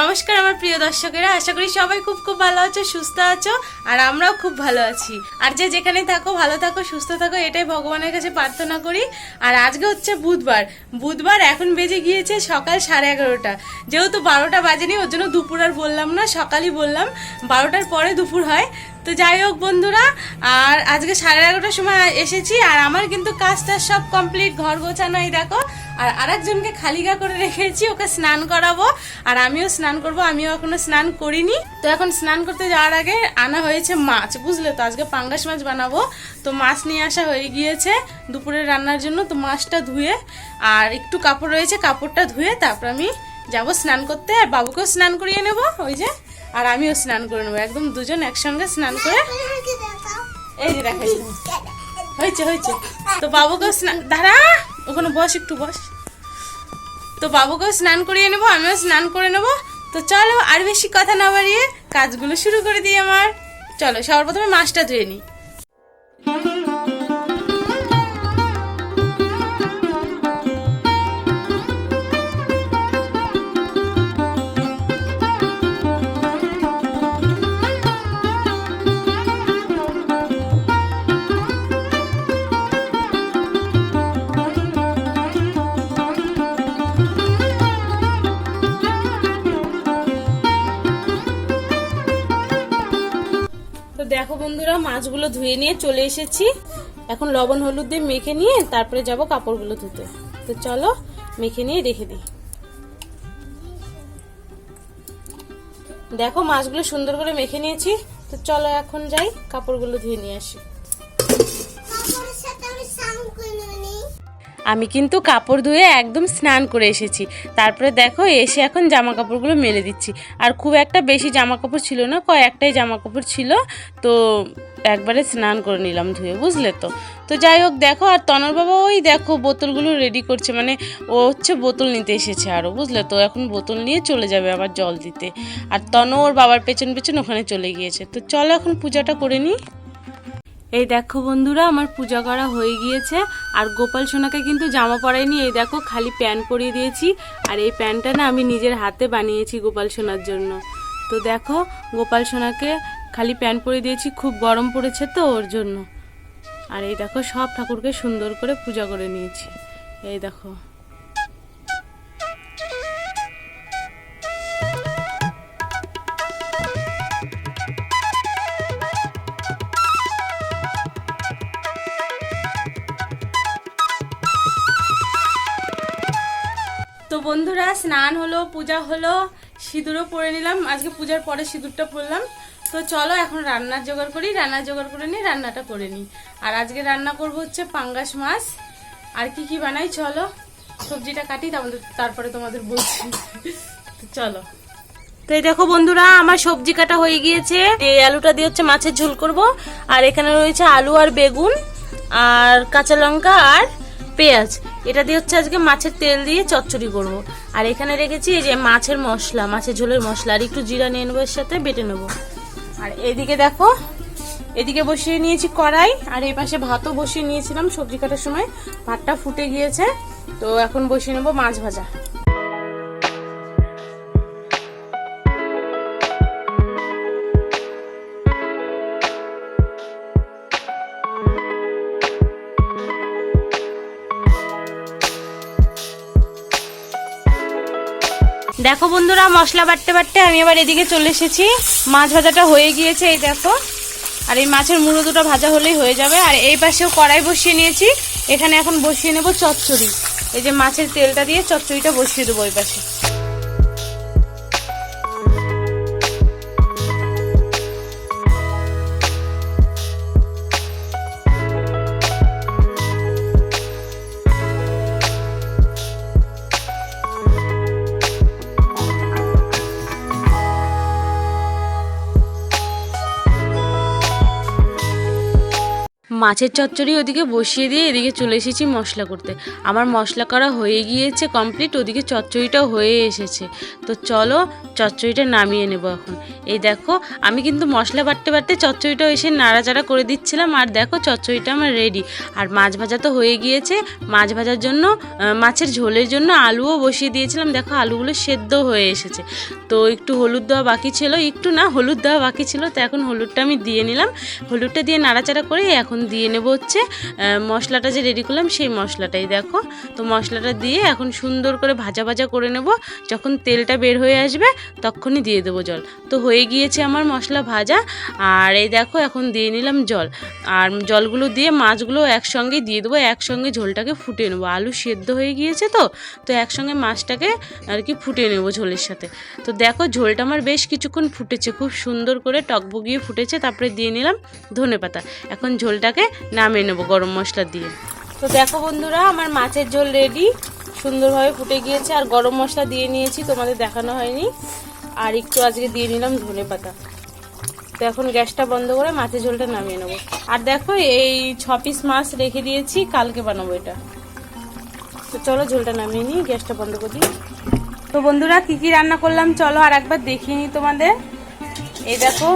নমস্কার আমার প্রিয় দর্শকেরা, আশা করি সবাই খুব খুব ভালো আছো, সুস্থ আছো, আর আমরাও খুব ভালো আছি। আর যে যেখানে থাকো ভালো থাকো, সুস্থ থাকো, এটাই ভগবানের কাছে প্রার্থনা করি। আর আজকে হচ্ছে বুধবার এখন বেজে গিয়েছে সকাল 11:30। যেহেতু 12টা বাজেনি, ওর জন্য দুপুর আর বললাম না, সকালই বললাম। 12টার পরে দুপুর হয়। তো যাই হোক বন্ধুরা, আর আজকে 11:30টার সময় এসেছি। আর আমার কিন্তু কাজটা সব কমপ্লিট, ঘর গোছানো, এই দেখো। আর আরেকজনকে খালি গা করে রেখেছি, ওকে স্নান করাবো। আর আমিও স্নান করব, আমিও এখনো স্নান করিনি। তো এখন স্নান করতে যাওয়ার আগে আনা হয়েছে মাছ, বুঝলে তো, আজকে পাঙ্গাস মাছ বানাবো। তো মাছ নিয়ে আসা হয়ে গিয়েছে দুপুরের রান্নার জন্য। তো মাছটা ধুয়ে, আর একটু কাপড় রয়েছে, কাপড়টা ধুয়ে তারপর আমি যাব স্নান করতে। আর বাবুকেও স্নান করিয়ে নেব, ওই যে, আর আমিও স্নান করে নেবো, একদম দুজন একসঙ্গে স্নান করে। এই যে দেখাই হয়েছে। তো বাবুকেও স্নান, দাঁড়া ওখানে বস, একটু বস। তো বাবুকেও স্নান করিয়ে নেবো, আমিও স্নান করে নেবো। তো চলো আর বেশি কথা না বাড়িয়ে কাজগুলো শুরু করে দিই আমার। চলো সবার প্রথমে মাছটা ধুয়ে নিই। তো দেখো বন্ধুরা, মাছগুলো ধুয়ে নিয়ে চলে এসেছি। এখন লবণ হলুদ দিয়ে মেখে নিয়ে তারপরে যাব কাপড়গুলো ধুতে। তো চলো মেখে নিয়ে রেখে দিই। দেখো মাছগুলো সুন্দর করে মেখে নিয়েছি। তো চলো এখন যাই কাপড়গুলো ধুয়ে নিয়ে আসি। আমি কিন্তু কাপড় ধুয়ে একদম স্নান করে এসেছি। তারপরে দেখো এসে এখন জামা কাপড়গুলো মেলে দিচ্ছি। আর খুব একটা বেশি জামা কাপড় ছিল না, কয়েকটাই জামা কাপড় ছিল। তো একবারে স্নান করে নিলাম ধুয়ে, বুঝলে তো। তো যাই হোক দেখো, আর তনর বাবা ওই দেখো বোতলগুলো রেডি করছে, মানে ও হচ্ছে বোতল নিতে এসেছে আরও, বুঝলে তো। এখন বোতল নিয়ে চলে যাবে আবার জল দিতে। আর তন ওর বাবার পেছন পেছন ওখানে চলে গিয়েছে। তো চলো এখন পূজাটা করে নিই। এই দেখো বন্ধুরা, আমার পূজা করা হয়ে গিয়েছে। আর গোপাল সোনাকে কিন্তু জামা পরাইনি, এই দেখো খালি প্যান্ট পরিয়ে দিয়েছি। আর এই প্যান্টটা না আমি নিজের হাতে বানিয়েছি গোপাল সোনার জন্য। তো দেখো গোপাল সোনাকে খালি প্যান্ট পরিয়ে দিয়েছি, খুব গরম পড়েছে তো ওর জন্য। আর এই দেখো সব ঠাকুরকে সুন্দর করে পূজা করে নিয়েছি, এই দেখো। তো বন্ধুরা, স্নান হলো, পূজা হলো, সিঁদুরও পরে নিলাম। আজকে পূজার পরে সিঁদুরটা পরলাম। তো চলো এখন রান্নার জোগাড় করি, রান্নার জোগাড় করে নিই, রান্নাটা করে নিই। আর আজকে রান্না করব হচ্ছে পাঙ্গাস মাছ। আর কি কি বানাই চলো, সবজিটা কাটি, তারপরে তোমাদের বলছি। তো চলো। তো এই দেখো বন্ধুরা, আমার সবজি কাটা হয়ে গিয়েছে। এই আলুটা দিয়ে হচ্ছে মাছের ঝোল করব। আর এখানে রয়েছে আলু আর বেগুন আর কাঁচা লঙ্কা আর পেঁয়াজ। এটা দিয়ে হচ্ছে আজকে মাছের তেল দিয়ে চচ্চড়ি করব। আর এখানে রেখেছি এই যে মাছের মশলা, মাছের ঝোলের মশলা, আর একটু জিরা নিয়ে নেবো, এর সাথে বেটে নেবো। আর এদিকে দেখো, এদিকে বসিয়ে নিয়েছি কড়াই। আর এই পাশে ভাতও বসিয়ে নিয়েছিলাম সবজি কাটার সময়, ভাতটা ফুটে গিয়েছে। তো এখন বসিয়ে নেবো মাছ ভাজা। দেখো বন্ধুরা, মশলা বাটতে বাটতে আমি আবার এদিকে চলে এসেছি। মাছ ভাজাটা হয়ে গিয়েছে, এই দেখো। আর এই মাছের মুড়ো দুটো ভাজা হলেই হয়ে যাবে। আর এই পাশেও কড়াই বসিয়ে নিয়েছি, এখানে এখন বসিয়ে নেব চচ্চড়ি। এই যে মাছের তেলটা দিয়ে চচ্চড়িটা বসিয়ে দেবো ওই পাশে। মাছের চচ্চড়ি ওদিকে বসিয়ে দিয়ে এদিকে চলে এসেছি মশলা করতে। আমার মশলা করা হয়ে গিয়েছে কমপ্লিট, ওদিকে চচ্চড়িটাও হয়ে এসেছে। তো চলো চচ্চড়িটা নামিয়ে নেব এখন। এই দেখো আমি কিন্তু মশলা বাটতে বাটতে চচ্চড়িটাও এসে নাড়াচাড়া করে দিচ্ছিলাম। আর দেখো চচ্চড়িটা আমার রেডি। আর মাছ ভাজা তো হয়ে গিয়েছে। মাছ ভাজার জন্য মাছের ঝোলের জন্য আলুও বসিয়ে দিয়েছিলাম। দেখো আলুগুলো সেদ্ধ হয়ে এসেছে। তো একটু হলুদ দেওয়া বাকি ছিল, একটু না হলুদ দেওয়া বাকি ছিল, তো এখন হলুদটা আমি দিয়ে নিলাম। হলুদটা দিয়ে নাড়াচাড়া করে এখন দিয়ে নেব হচ্ছে মশলাটা যে রেডি করলাম সেই মশলাটাই। দেখো তো মশলাটা দিয়ে এখন সুন্দর করে ভাজা ভাজা করে নেব। যখন তেলটা বের হয়ে আসবে তখনই দিয়ে দেবো জল। তো হয়ে গিয়েছে আমার মশলা ভাজা। আর এই দেখো এখন দিয়ে নিলাম জল। আর জলগুলো দিয়ে মাছগুলো একসঙ্গে দিয়ে দেবো, একসঙ্গে ঝোলটাকে ফুটিয়ে নেবো। আলু সেদ্ধ হয়ে গিয়েছে তো একসঙ্গে মাছটাকে আর কি ফুটিয়ে নেবো ঝোলের সাথে। তো দেখো ঝোলটা আমার বেশ কিছুক্ষণ ফুটেছে, খুব সুন্দর করে টকবগিয়ে ফুটেছে। তারপরে দিয়ে নিলাম ধনেপাতা। এখন ঝোলটাকে নামিয়ে নেবো গরম মশলা দিয়ে। তো দেখো বন্ধুরা আমার মাছের ঝোল রেডি, সুন্দরভাবে ফুটে গিয়েছে। আর গরম মশলা দিয়ে নিয়েছি, তোমাদের দেখানো হয়নি। আর একটু আজকে দিয়ে নিলাম ধনেপাতা। তো এখন গ্যাসটা বন্ধ করে মাছের ঝোলটা নামিয়ে নেবো। আর দেখো এই 6 পিস মাছ রেখে দিয়েছি, কালকে বানাবো এটা। তো চলো ঝোলটা নামিয়ে নিই, গ্যাসটা বন্ধ করে দিই। তো বন্ধুরা কি কি রান্না করলাম চলো আর একবার দেখিয়ে নিই তোমাদের। এই দেখো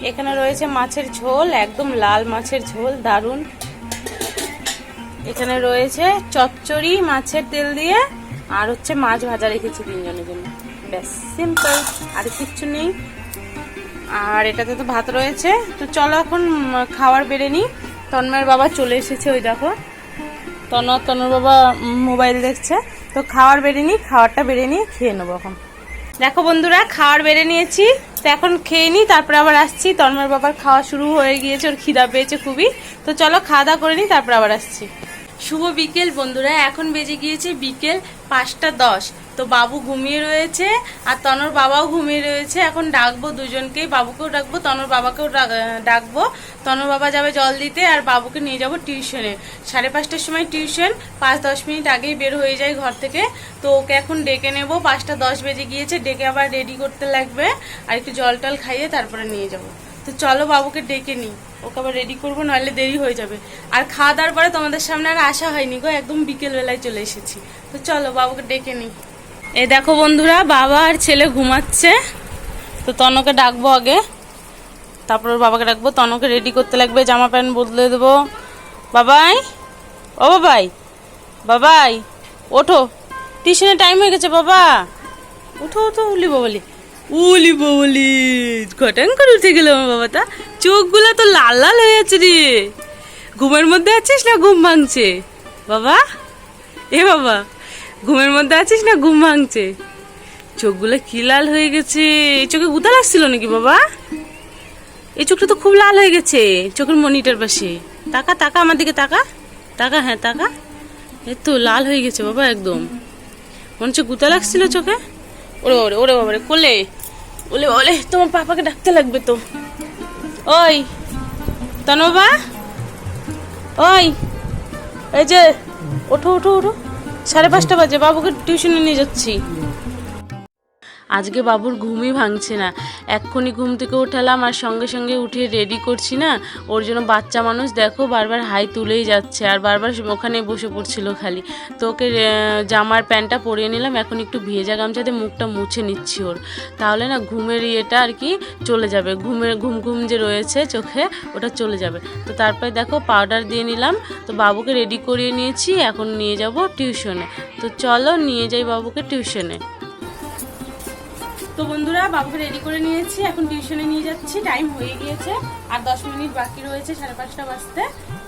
এখানে রয়েছে মাছের ঝোল, একদম লাল মাছের ঝোল, দারুণ। এখানে রয়েছে চচ্চড়ি মাছের তেল দিয়ে, আর হচ্ছে মাছ ভাজা রেখেছি 3 জনের জন্য। ব্যাস সিম্পল, আর কিচ্ছু নেই। আর এটাতে তো ভাত রয়েছে। তো চলো এখন খাবার বেড়ে নিই। তন্ময়ের বাবা চলে এসেছে, ওই দেখো তন্ময়ের বাবা মোবাইল দেখছে। তো খাবার বেড়ে নিই, খাবারটা বেড়ে নিয়ে খেয়ে নেবো এখন। দেখো বন্ধুরা খাবার বেড়ে নিয়েছি, তো এখন খেয়ে নিই, তারপরে আবার আসছি। তন্ময়ের বাবার খাওয়া শুরু হয়ে গিয়েছে, ওর খিদা পেয়েছে খুবই। তো চলো খাওয়া দাওয়া করে নিই, তারপরে আবার আসছি। শুভ বিকেল বন্ধুরা, এখন বেজে গিয়েছে বিকেল 5টা 10। তো বাবু ঘুমিয়ে রয়েছে আর তনর বাবাও ঘুমিয়ে রয়েছে। এখন ডাকবো দুজনকেই, বাবুকেও ডাকবো, তনর বাবাকেও ডাকবো। তনর বাবা যাবে জল দিতে আর বাবুকে নিয়ে যাব টিউশনে। 5:30টার সময় টিউশন, 5-10 মিনিট আগেই বের হয়ে যায় ঘর থেকে। তো ওকে এখন ডেকে নেব, 5টা 10 বেজে গিয়েছে। ডেকে আবার রেডি করতে লাগবে, আর একটু জল টল খাইয়ে তারপরে নিয়ে যাব। তো চলো বাবুকে ডেকে নিই, ওকে আবার রেডি করবো, নাহলে দেরি হয়ে যাবে। আর খাওয়া দাওয়ার পরে তোমাদের সামনে আর আসা হয়নি গো, একদম বিকেলবেলায় চলে এসেছি। তো চলো বাবুকে ডেকে নিই। এই দেখো বন্ধুরা বাবা আর ছেলে ঘুমাচ্ছে। তো তনকে ডাকবো আগে, তারপর বাবাকে ডাকবো। তনকে রেডি করতে লাগবে, জামা প্যান্ট বদলে দেবো। বাবাই, ও বাবাই, বাবাই ওঠো, টিউশনের টাইম হয়ে গেছে। বাবা উঠো উঠো, উলি বাবলি উলি বাবলি, ঘটাং করে উঠে গেল আমার বাবা। তা চোখগুলো তো লাল লাল হয়ে আছে রে, ঘুমের মধ্যে আছিস না ঘুম ভাঙছে? বাবা এ বাবা, ঘুমের মধ্যে আছিস না ঘুম ভাঙছে? চোখগুলো কি লাল হয়ে গেছে, চোখে গুতা লাগছিল নাকি বাবা? এই চোখটা তো খুব লাল হয়ে গেছে, চোখের মনিটার পাশে। তাকা তাকা আমার দিকে, তাকা তাকা, হ্যাঁ তাকা। এই তো লাল হয়ে গেছে বাবা একদম, মনে হচ্ছে গুতা লাগছিল চোখে। ওরে ওরে ওরে বাবারে, কোলে ওলে ওলে, তোমার পাপাকে ডাকতে লাগবে তো। ওই তনু বাবা, ওই এই যে ওঠো ওঠো ওঠো, 5:30 বাজে, বাবুকে টিউশনে নিয়ে যাচ্ছি। আজকে বাবুর ঘুমই ভাঙছে না, এক্ষুনি ঘুম থেকে উঠালাম আর সঙ্গে সঙ্গে উঠে রেডি করছি না। ওর জন্য বাচ্চা মানুষ দেখো বারবার হাই তুলেই যাচ্ছে আর বারবার ওখানে বসে পড়ছিল খালি। তো ওকে জামার প্যান্টটা পরিয়ে নিলাম, এখন একটু ভেজা গামছাতে মুখটা মুছে নিচ্ছি ওর, তাহলে না ঘুমের ইয়েটা আর কি চলে যাবে, ঘুম ঘুম যে রয়েছে চোখে ওটা চলে যাবে। তো তারপরে দেখো পাউডার দিয়ে নিলাম। তো বাবুকে রেডি করিয়ে নিয়েছি, এখন নিয়ে যাব টিউশনে। তো চলো নিয়ে যাই বাবুকে টিউশনে। তো বন্ধুরা বাবুকে রেডি করে নিয়েছি, এখন টিউশনে নিয়ে যাচ্ছি। টাইম হয়ে গিয়েছে, আর 10 মিনিট বাকি রয়েছে 5:30 বাজতে।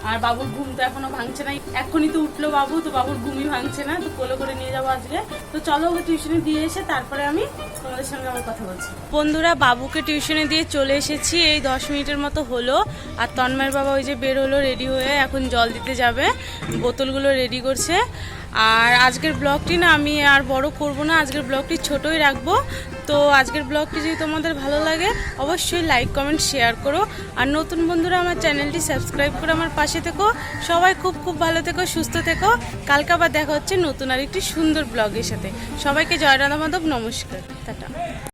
আর বাবুর ঘুম তো এখনো ভাঙছে না, এখনই তো উঠলো বাবু, তো বাবুর ঘুমই ভাঙছে না। তো কোলে করে নিয়ে যাবো আজকে। তো চলো ওকে টিউশনে দিয়ে এসে তারপরে আমি তোমাদের সঙ্গে আমার কথা বলছি। বন্ধুরা বাবুকে টিউশনে দিয়ে চলে এসেছি, এই 10 মিনিটের মতো হলো। আর তন্ময়ের বাবা ওই যে বের হলো রেডি হয়ে, এখন জল দিতে যাবে, বোতলগুলো রেডি করছে। আর আজকের ব্লগটি না আমি আর বড় করব না, আজকের ব্লগটি ছোটই রাখবো। তো আজকের ব্লগটি যদি তোমাদের ভালো লাগে অবশ্যই লাইক কমেন্ট শেয়ার করো। আর নতুন বন্ধুরা আমার চ্যানেলটি সাবস্ক্রাইব করে আমার পাশে থেকো। সবাই খুব খুব ভালো থেকো, সুস্থ থেকো। কালকে আবার দেখা হচ্ছে নতুন আর একটি সুন্দর ব্লগের সাথে। সবাইকে জয় রাধা মাধব, নমস্কার, টাটা।